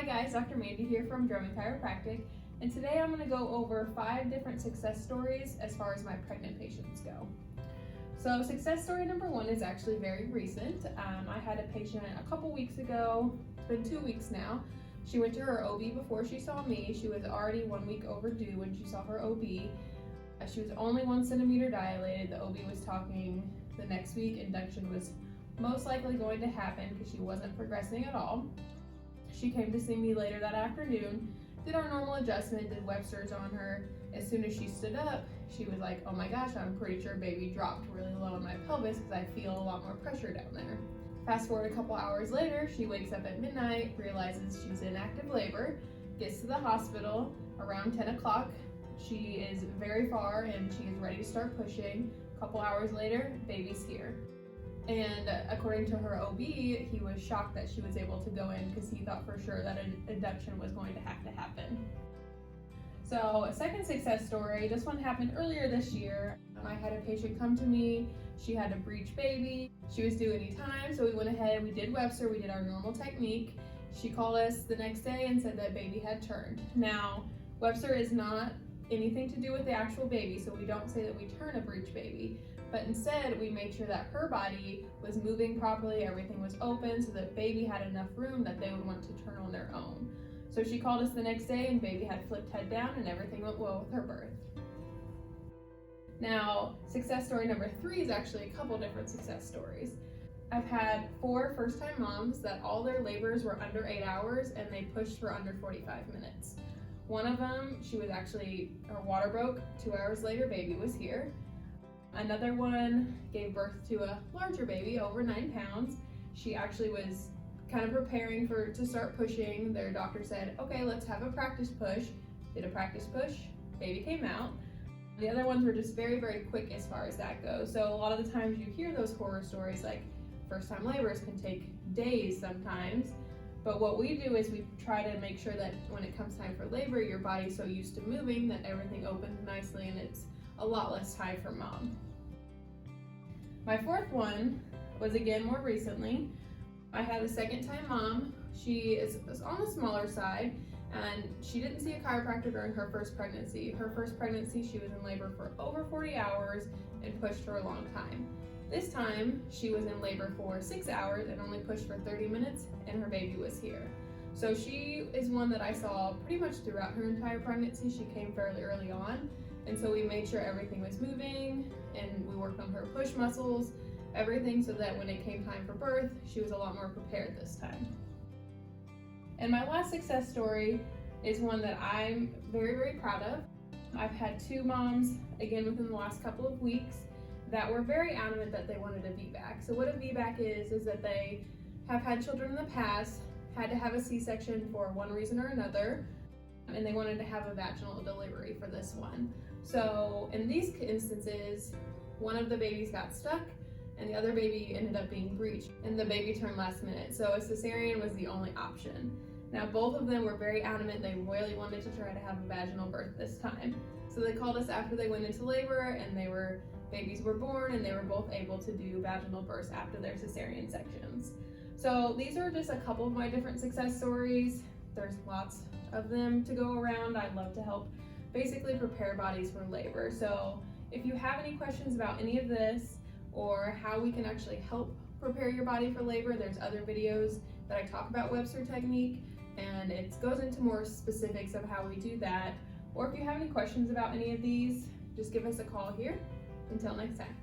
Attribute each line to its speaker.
Speaker 1: Hi guys, Dr. Mandi here from Chiropractic, and today I'm going to go over 5 different success stories as far as my pregnant patients go. So success story number 1 is actually very recent. I had a patient a couple weeks ago, it's been 2 weeks now. She went to her OB before she saw me. She was already 1 week overdue when she saw her OB. She was only 1 centimeter dilated. The OB was talking the next week induction was most likely going to happen because she wasn't progressing at all. She came to see me later that afternoon, did our normal adjustment, did Webster's on her. As soon as she stood up, she was like, oh my gosh, I'm pretty sure baby dropped really low in my pelvis because I feel a lot more pressure down there. Fast forward a couple hours later, she wakes up at midnight, realizes she's in active labor, gets to the hospital around 10 o'clock. She is very far and she is ready to start pushing. A couple hours later, baby's here. And according to her OB, he was shocked that she was able to go in because he thought for sure that an induction was going to have to happen. So a second success story, this one happened earlier this year. I had a patient come to me, she had a breech baby, she was due anytime, so we went ahead, we did Webster, we did our normal technique. She called us the next day and said that baby had turned. Now, Webster is not anything to do with the actual baby, so we don't say that we turn a breech baby. But instead, we made sure that her body was moving properly, everything was open, so that baby had enough room that they would want to turn on their own. So she called us the next day and baby had flipped head down and everything went well with her birth. Now, success story number 3 is actually a couple different success stories. I've had 4 first-time moms that all their labors were under 8 hours and they pushed for under 45 minutes. One of them, her water broke, 2 hours later, baby was here. Another one gave birth to a larger baby, over 9 pounds. She actually was kind of preparing to start pushing. Their doctor said, okay, let's have a practice push. Did a practice push, baby came out. The other ones were just very, very quick as far as that goes. So a lot of the times you hear those horror stories like first-time labors can take days sometimes. But what we do is we try to make sure that when it comes time for labor, your body's so used to moving that everything opens nicely and it's a lot less time for mom. My 4th one was again more recently. I had a second-time mom. She was on the smaller side and she didn't see a chiropractor during her first pregnancy. Her first pregnancy, she was in labor for over 40 hours and pushed for a long time. This time, she was in labor for 6 hours and only pushed for 30 minutes and her baby was here. So she is one that I saw pretty much throughout her entire pregnancy. She came fairly early on. And so we made sure everything was moving and we worked on her push muscles, everything so that when it came time for birth, she was a lot more prepared this time. And my last success story is one that I'm very, very proud of. I've had 2 moms, again within the last couple of weeks, that were very adamant that they wanted a VBAC. So what a VBAC is that they have had children in the past, had to have a C-section for one reason or another, and they wanted to have a vaginal delivery for this one. So in these instances, one of the babies got stuck and the other baby ended up being breached and the baby turned last minute. So a cesarean was the only option. Now both of them were very adamant they really wanted to try to have a vaginal birth this time. So they called us after they went into labor and babies were born and they were both able to do vaginal births after their cesarean sections. So these are just a couple of my different success stories. There's lots of them to go around. I'd love to help basically prepare bodies for labor. So if you have any questions about any of this or how we can actually help prepare your body for labor, there's other videos that I talk about Webster technique and it goes into more specifics of how we do that. Or if you have any questions about any of these, just give us a call here. Until next time.